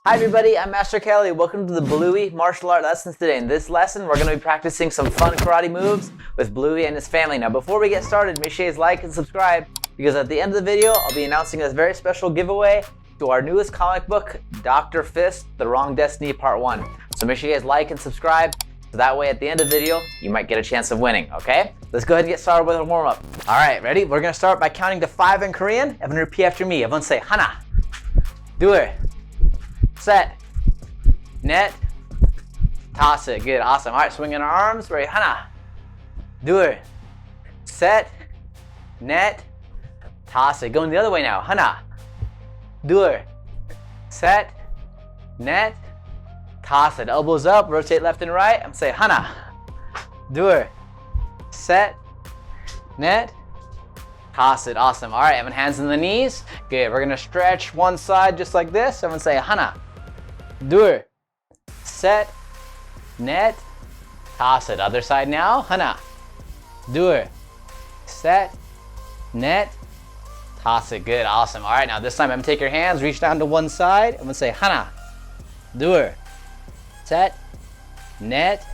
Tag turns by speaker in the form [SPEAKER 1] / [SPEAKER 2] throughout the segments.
[SPEAKER 1] Hi everybody, I'm Master Kelly. Welcome to the Bluey martial art lessons today. In this lesson, we're going to be practicing some fun karate moves with Bluey and his family. Now before we get started, make sure you guys like and subscribe because at the end of the video, I'll be announcing a very special giveaway to our newest comic book, Dr. Fist, The Wrong Destiny Part 1. So make sure you guys like and subscribe so that way at the end of the video, you might get a chance of winning, okay? Let's go ahead and get started with a warm-up. All right, ready? We're going to start by counting to 5 in Korean. Everyone repeat after me. Everyone say hana. Do it. Set, net, toss it. Good, awesome. All right, swinging our arms. Ready, hana. Do it. Set, net, toss it. Going the other way now. Hana. Do it. Set, net, toss it. Elbows up, rotate left and right. I'm saying hana. Do it. Set, net, toss it. Awesome. All right, having hands on the knees. Good. We're gonna stretch one side just like this. Everyone say hana. Do it. Set, net, toss it. Other side now. Hana. Do it. Set, net, toss it. Good. Awesome. All right, now this time I'm gonna take your hands, reach down to one side. I'm gonna say hana. Do it. Set, net,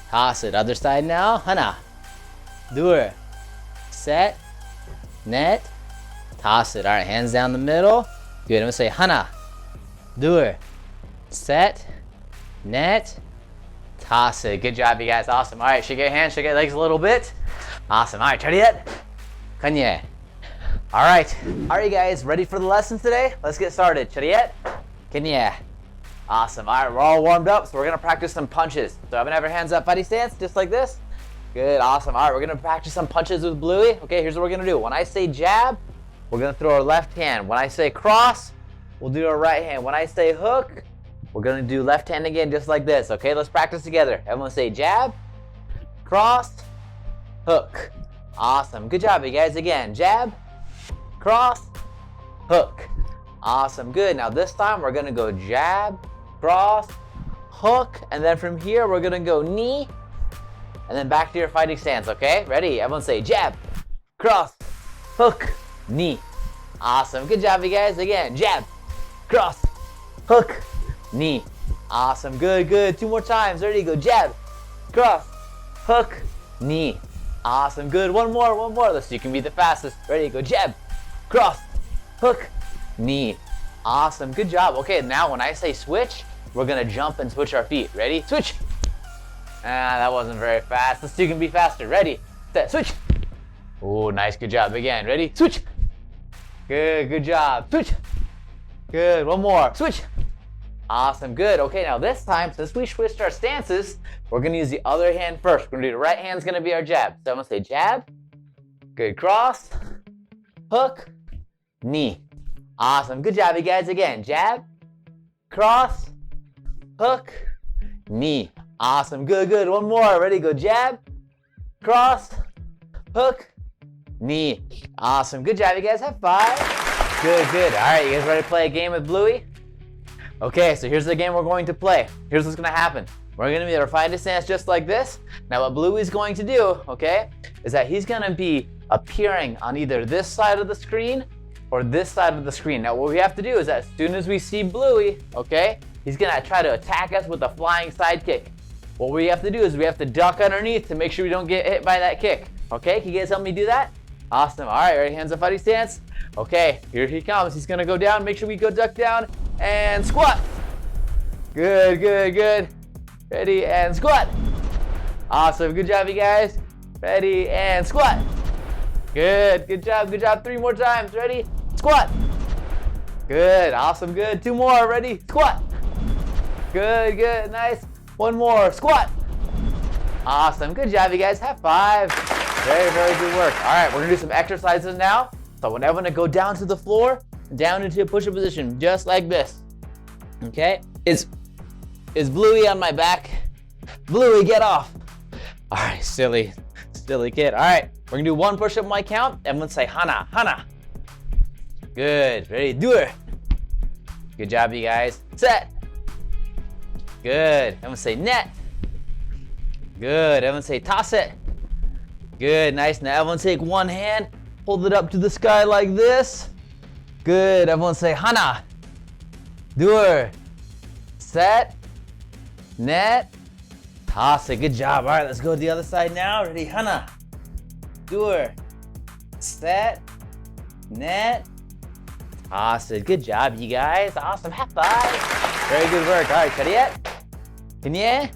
[SPEAKER 1] toss it. Other side now. Hana. Do it. Set, net, toss it. All right, hands down the middle. Good. I'm gonna say hana. Do it. Set, net, toss it. Good job, you guys. Awesome. All right, shake your hands, shake your legs a little bit. Awesome. All right, ready yet? Kanye. All right, are you guys ready for the lesson today? Let's get started. Ready yet? Kanye. Awesome. All right, we're all warmed up, so we're gonna practice some punches. So I'm gonna have our hands up, fighting stance, just like this. Good, awesome. All right, we're gonna practice some punches with Bluey. Okay, here's what we're gonna do. When I say jab, we're gonna throw our left hand. When I say cross, we'll do our right hand. When I say hook, we're gonna do left hand again, just like this. Okay, let's practice together. Everyone say jab, cross, hook. Awesome, good job, you guys. Again, jab, cross, hook. Awesome, good. Now this time we're gonna go jab, cross, hook, and then from here we're gonna go knee, and then back to your fighting stance, okay? Ready? Everyone say jab, cross, hook, knee. Awesome, good job, you guys. Again, jab, cross, hook, knee. Awesome, good, good. 2 more times. Ready? Go jab, cross, hook, knee. Awesome, good. One more. Let's see, you can be the fastest. Ready? Go jab, cross, hook, knee. Awesome, good job. Okay, now when I say switch, we're gonna jump and switch our feet. Ready? Switch. That wasn't very fast. Let's see, you can be faster. Ready? Set, switch. Oh, nice, good job. Again, ready? Switch. Good job. Switch. Good, one more. Switch. Awesome, good. Okay, now this time, since we switched our stances, we're gonna use the other hand first. We're gonna do the right hand's gonna be our jab. So I'm gonna say jab, good, cross, hook, knee. Awesome, good job, you guys. Again, jab, cross, hook, knee. Awesome, good. One more. Ready, go jab, cross, hook, knee. Awesome, good job, you guys. High five. Good. All right, you guys ready to play a game with Bluey? Okay, so here's the game we're going to play. Here's what's gonna happen. We're gonna be at our fighting stance just like this. Now what Bluey's going to do, okay, is that he's gonna be appearing on either this side of the screen or this side of the screen. Now what we have to do is that as soon as we see Bluey, okay, he's gonna try to attack us with a flying side kick. What we have to do is we have to duck underneath to make sure we don't get hit by that kick. Okay, can you guys help me do that? Awesome, all right, ready, hands up, fighting stance. Okay, here he comes. He's gonna go down, make sure we go duck down and squat. Good. Ready and squat. Awesome, good job, you guys. Ready and squat. Good job. 3 more times. Ready, squat. Good, awesome, good. 2 more. Ready, squat. Good, nice. 1 more, squat. Awesome, good job, you guys. High five. Very good work. All right, we're gonna do some exercises now. So when I'm gonna go down to the floor, down into a push-up position, just like this. Okay, is Bluey on my back? Bluey, get off. All right, silly kid. All right, we're gonna do 1 push-up my count. Everyone say hana. Good, ready, do it. Good job, you guys. Set. Good, everyone say net. Good, everyone say toss it. Good, nice. Now everyone take 1 hand, hold it up to the sky like this. Good, everyone say hana. Do it. set, net, toss it. Good job. All right, let's go to the other side now. Ready, Hana. Do her. Set, net, toss it. Good job, you guys. Awesome. High five. Very good work. All right, Kariet. Kanye.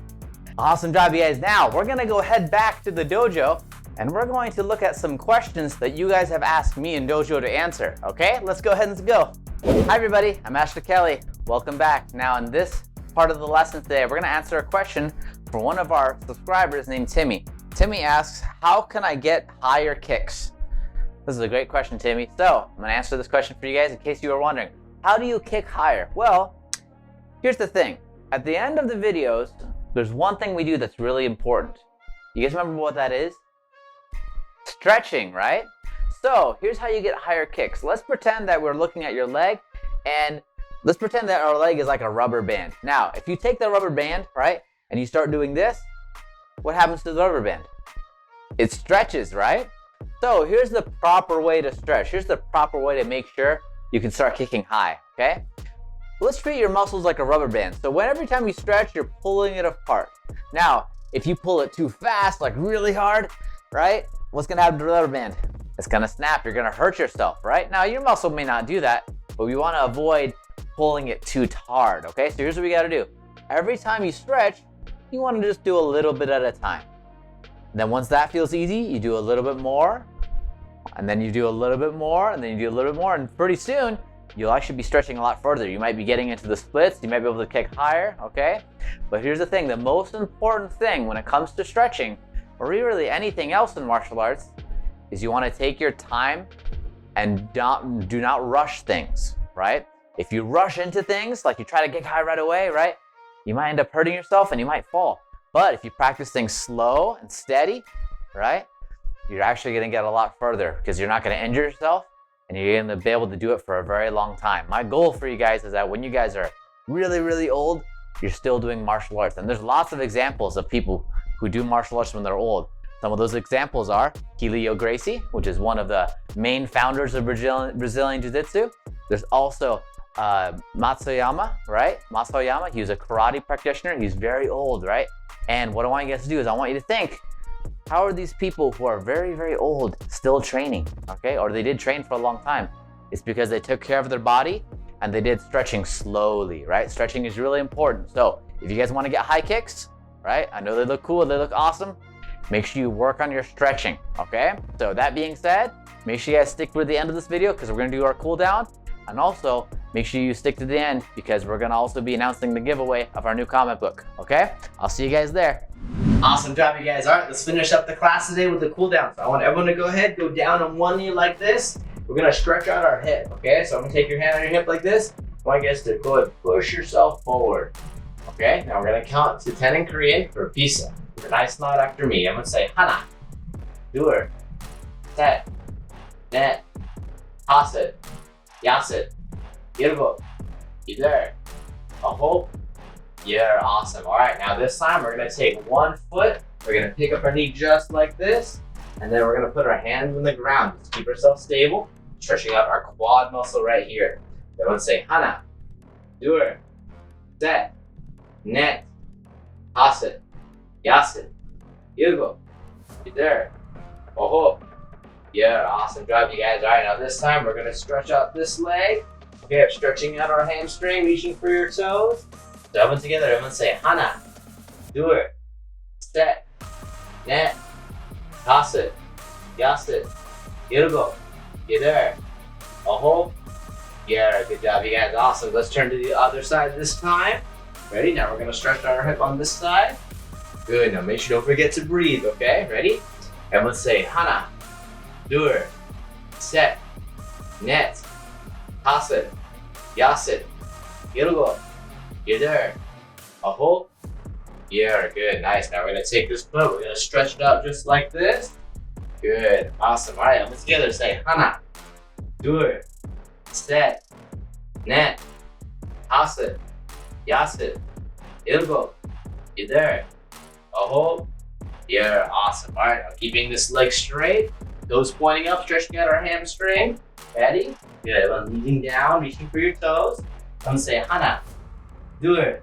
[SPEAKER 1] Awesome job, you guys. Now, we're going to go head back to the dojo, and we're going to look at some questions that you guys have asked me in dojo to answer. Okay, let's go ahead and go. Hi, everybody. I'm Ashley Kelly. Welcome back. Now, in this part of the lesson today, we're going to answer a question from one of our subscribers named Timmy. Timmy asks, how can I get higher kicks? This is a great question, Timmy. So I'm going to answer this question for you guys in case you were wondering. How do you kick higher? Well, here's the thing. At the end of the videos, there's one thing we do that's really important. You guys remember what that is? Stretching, right? So here's how you get higher kicks. Let's pretend that we're looking at your leg, and let's pretend that our leg is like a rubber band. Now, if you take the rubber band, right, and you start doing this, what happens to the rubber band? It stretches, right? So here's the proper way to stretch. Here's the proper way to make sure you can start kicking high, okay? Let's treat your muscles like a rubber band. So every time you stretch, you're pulling it apart. Now, if you pull it too fast, like really hard, right? What's gonna happen to the rubber band? It's gonna snap, you're gonna hurt yourself, right? Now, your muscle may not do that, but we wanna avoid pulling it too hard, okay? So here's what we gotta do. Every time you stretch, you wanna just do a little bit at a time. And then once that feels easy, you do a little bit more, and then you do a little bit more, and then you do a little bit more, and pretty soon, you'll actually be stretching a lot further. You might be getting into the splits, you might be able to kick higher, okay? But here's the thing, the most important thing when it comes to stretching, or really anything else in martial arts, is you wanna take your time and do not rush things, right? If you rush into things, like you try to kick high right away, right? You might end up hurting yourself and you might fall. But if you practice things slow and steady, right? You're actually gonna get a lot further because you're not gonna injure yourself and you're gonna be able to do it for a very long time. My goal for you guys is that when you guys are really, really old, you're still doing martial arts. And there's lots of examples of people who do martial arts when they're old. Some of those examples are Helio Gracie, which is one of the main founders of Brazilian Jiu-Jitsu. There's also Matsuyama, right? Matsuyama, he was a karate practitioner. He's very old, right? And what I want you guys to do is I want you to think, how are these people who are very, very old still training, okay? Or they did train for a long time. It's because they took care of their body and they did stretching slowly, right? Stretching is really important. So if you guys want to get high kicks, right? I know they look cool, they look awesome. Make sure you work on your stretching, okay? So that being said, make sure you guys stick through the end of this video because we're gonna do our cool down. And also, make sure you stick to the end because we're gonna also be announcing the giveaway of our new comic book, okay? I'll see you guys there. Awesome job, you guys. All right, let's finish up the class today with the cool down. So I want everyone to go ahead, go down on one knee like this. We're gonna stretch out our hip, okay? So I'm gonna take your hand on your hip like this. I want you guys to go ahead, push yourself forward. Okay, now we're gonna count to 10 in Korean for pisa. Nice nod after me. I'm gonna say hana, 둘, 셋, 넷, 다섯, 여섯, 일곱, 여덟, 아홉. Yeah, awesome. All right, now this time we're gonna take one foot. We're gonna pick up our knee just like this, and then we're gonna put our hands on the ground. Just keep ourselves stable, stretching out our quad muscle right here. Then we'll say hana, 둘, 셋, 넷, 다섯, 여섯, 일곱, 여덟, 아홉. Yeah, awesome job, you guys. All right, now this time we're gonna stretch out this leg. Okay, stretching out our hamstring, reaching for your toes. So everyone together, everyone say 하나, 둘, 셋, 넷, 다섯, 여섯, 일곱, 여덟, 아홉. Yeah, good job, you guys. Awesome. Let's turn to the other side this time. Ready? Now we're gonna stretch our hip on this side. Good. Now make sure don't forget to breathe. Okay, ready? Everyone say 하나, 둘, 셋, 넷, 다섯, 여섯, 일곱, 여덟, 아홉. Yeah, good, nice. Now we're gonna take this foot, we're gonna stretch it out just like this. Good, awesome. All right, let's together say 하나, 둘, 셋, 넷, 다섯, 여섯, 일곱, 여덟, 아홉. Yeah, awesome. All right, now keeping this leg straight, toes pointing up, stretching out our hamstring. Ready? Good. Leaning down, reaching for your toes. I'm gonna say 하나, 둘,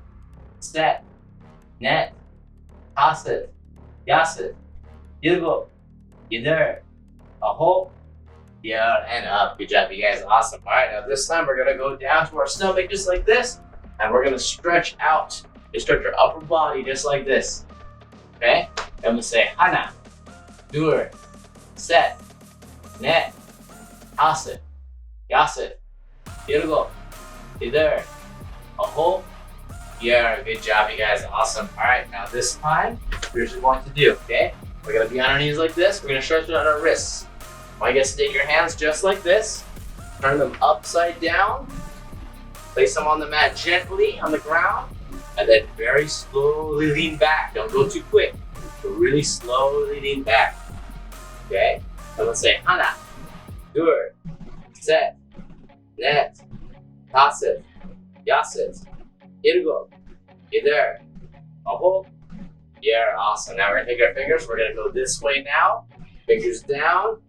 [SPEAKER 1] set, net, 다섯, 여섯, 일곱, 여덟, 아홉, 열, and up. Good job, you guys. Awesome. All right, now this time we're going to go down to our stomach just like this, and we're going to stretch out. You stretch your upper body just like this. Okay? And we'll say 하나, 둘, 셋, 넷, 다섯, 여섯, 일곱, 여덟, 아홉, 열. Good job, you guys. Awesome. All right, now this time, here's what we're going to do, okay? We're going to be on our knees like this. We're going to stretch out our wrists. I want you guys to take your hands just like this. Turn them upside down. Place them on the mat gently on the ground. And then very slowly lean back. Don't go too quick. But really slowly lean back. Okay? And let's say 하나, 둘, 셋, 넷, 다섯, 여섯, 일곱, 여덟, 아홉, 열. Awesome. Now we're gonna take our fingers. We're gonna go this way now. Fingers down.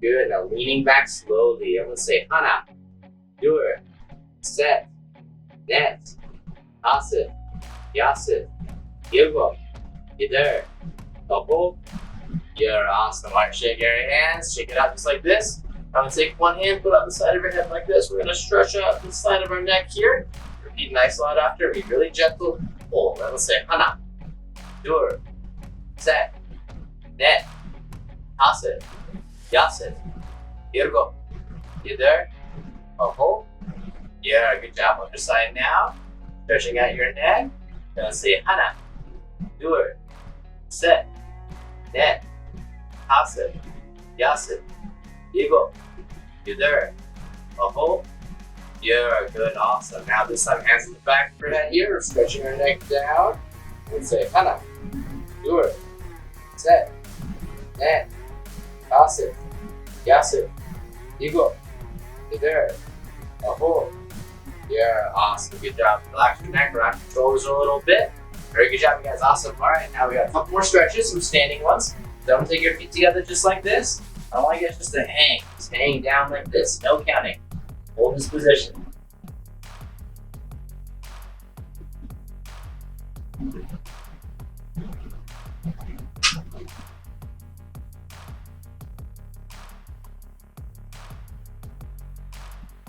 [SPEAKER 1] Good. Now leaning back slowly. And let's say 하나, 둘, 셋, 넷, 다섯, 여섯, 일곱, 여덟, 아홉, 열. Awesome. All right, shake your hands. Shake it out just like this. I'm gonna take one hand, put it on the side of your head like this. We're gonna stretch out the side of our neck here. Repeat nice loud after. Be really gentle. Hold. And let's say 하나, 둘, 셋, 넷, 다섯, 여섯, 일곱, 여덟, 아홉, 열. Good job. Other side now. Stretching out your neck. And let's say 하나, 둘, 셋, 넷, 다섯, 여섯, 일곱, 여덟, 아홉, 열. Good. Awesome. Now this time, hands in the back of your head here. We're stretching our neck down. And say 하나, 둘, 셋, 넷, 다섯, 여섯, 일곱, 여덟, 아홉, 열. Awesome. Good job. Relax your neck, relax your shoulders a little bit. Very good job, you guys. Awesome. All right, now we got a couple more stretches, some standing ones. Don't take your feet together just like this. I want you guys just to hang. Just hang down like this. No counting. Hold this position.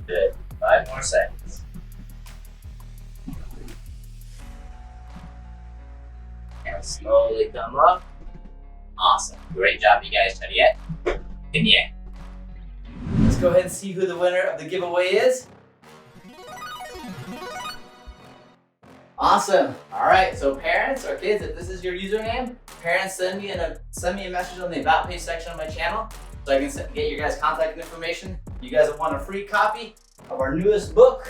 [SPEAKER 1] Good. 5 more seconds. And slowly come up. Awesome. Great job, you guys. Ready yet? And yeah. Let's go ahead and see who the winner of the giveaway is. Awesome. All right. So parents or kids, if this is your username, parents send me a message on the About page section of my channel so I can get your guys' contact information. You guys have won a free copy of our newest book,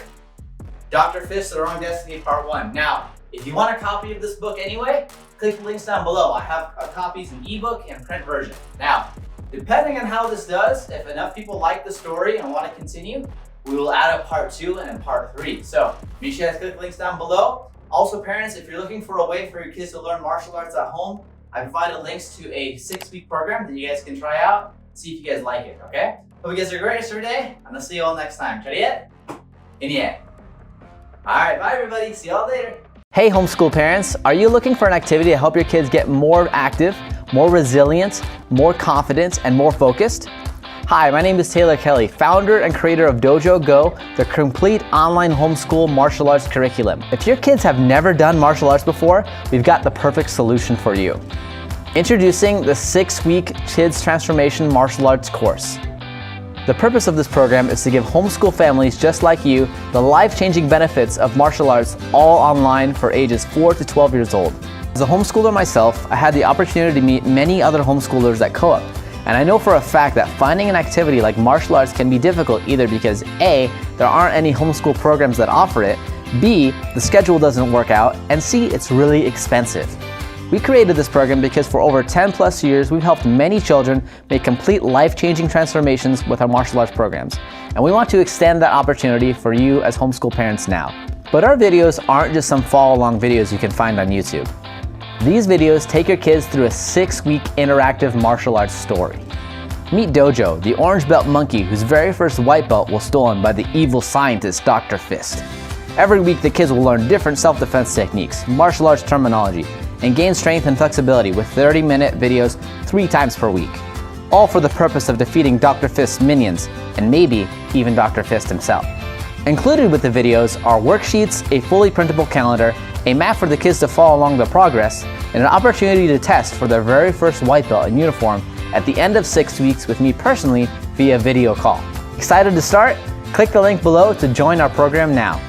[SPEAKER 1] Dr. Fist's The Wrong Destiny Part 1. Now, if you want a copy of this book anyway, click the links down below. I have copies in ebook and print version. Now, depending on how this does, if enough people like the story and want to continue, we will add a part 2 and a part 3. So make sure you guys click the links down below. Also, parents, if you're looking for a way for your kids to learn martial arts at home, I provided links to a 6-week program that you guys can try out, see if you guys like it, okay? Hope you guys are great for today, and I'll see you all next time. Ready yet? And yeah. All right, bye everybody. See y'all later. Hey homeschool parents, are you looking for an activity to help your kids get more active, more resilient, more confident, and more focused? Hi, my name is Taylor Kelly, founder and creator of Dojo Go, the complete online homeschool martial arts curriculum. If your kids have never done martial arts before, we've got the perfect solution for you. Introducing the 6-week Kids Transformation Martial Arts course. The purpose of this program is to give homeschool families just like you the life-changing benefits of martial arts all online for ages 4 to 12 years old. As a homeschooler myself, I had the opportunity to meet many other homeschoolers at Co-op, and I know for a fact that finding an activity like martial arts can be difficult either because A, there aren't any homeschool programs that offer it, B, the schedule doesn't work out, and C, it's really expensive. We created this program because for over 10 plus years, we've helped many children make complete life-changing transformations with our martial arts programs. And we want to extend that opportunity for you as homeschool parents now. But our videos aren't just some follow-along videos you can find on YouTube. These videos take your kids through a 6-week interactive martial arts story. Meet Dojo, the orange belt monkey whose very first white belt was stolen by the evil scientist Dr. Fist. Every week, the kids will learn different self-defense techniques, martial arts terminology, and gain strength and flexibility with 30-minute videos 3 times per week. All for the purpose of defeating Dr. Fist's minions, and maybe even Dr. Fist himself. Included with the videos are worksheets, a fully printable calendar, a map for the kids to follow along their progress, and an opportunity to test for their very first white belt in uniform at the end of 6 weeks with me personally via video call. Excited to start? Click the link below to join our program now.